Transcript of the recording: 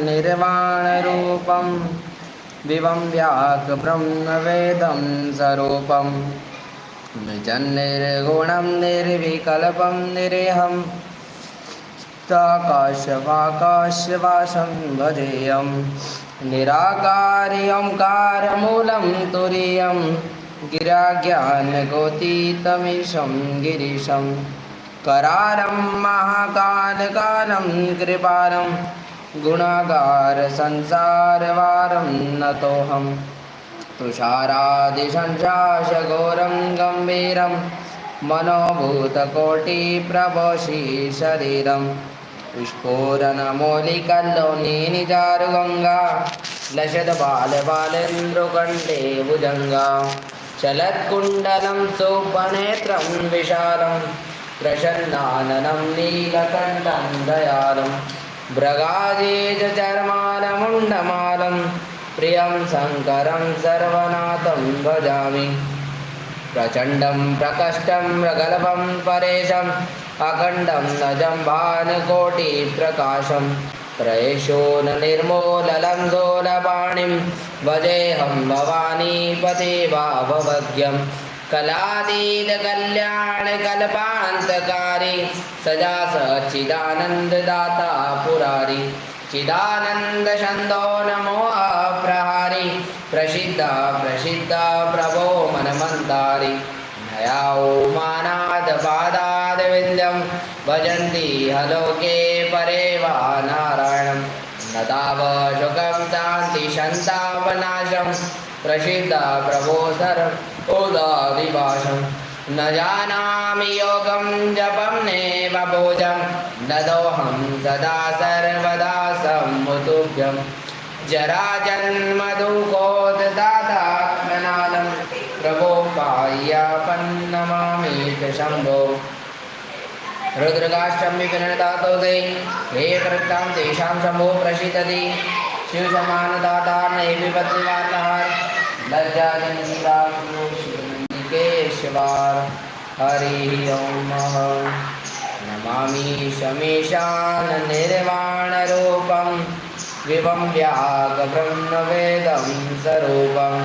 निर्वाणरूपं विवं व्याघ्रब्रह्मवेदं स्वरूपं निजन्निर्गुणं निर्विकल्पं निरेहं ताकाशवाकाशवासं भजेयं निराकारि ओङ्कारमूलं तुरीयं गिराज्ञानगोतीतमीशं गिरीशं करालं महाकालकालं कृपालं गुणागार संसारवारं नतोऽहं तुषारादिशंशासघोरं गम्भीरं मनोभूतकोटिप्रभोषि शरीरं विस्फोरणमौलिकल्लोनिनिजारुगङ्गा लसद्बालबालेन्द्रुकण्ठे भुजङ्गा चलत्कुण्डलं सुपनेत्रं विशालं प्रसन्नाननं नीलकण्ठं दयालं भ्रगाजेजचर्मालमुण्डमालं प्रियं शङ्करं सर्वनाथं भजामि प्रचण्डं प्रकष्टं प्रगल्भं परेशम् अखण्डं नजं भानुकोटिप्रकाशं प्रयशो न निर्मूललं शूलपाणिं भजेऽहं भवानीपते भाववद्यं कलातीतकल्याणकल्पान्तकारी सदा सच्चिदानन्ददाता पुरारी चिदानन्दशन्दो नमो प्रहारी प्रसिद्धा प्रसिद्धा प्रभो मनमन्तारी नया ओमानादपादादविन्द्यं भजन्ति हलोके परे वा नारायणं न तावशुकं शान्तिसन्तापनाशं प्रसिद्धा प्रभो सर्वोदादिवासं न जानामि योगं जपं नैव भोजं न दोऽहं सदा सर्वदा सम्मुतुभ्यं जराजन्मदुःखोददातात्मनानं प्रभो पाह्यापन्नमामि च शम्भो रुद्रकाष्ठं विपिनदातोऽसि हे प्रक्तां तेषां शम्भो प्रसीदति शिवसमानदाता नैव पद्मवार्णः लज्जाजनिताकेशवार हरिः ॐ नमामि शमीशान निर्वाणरूपं विवं व्याघ्रब्रह्मवेदं स्वरूपम्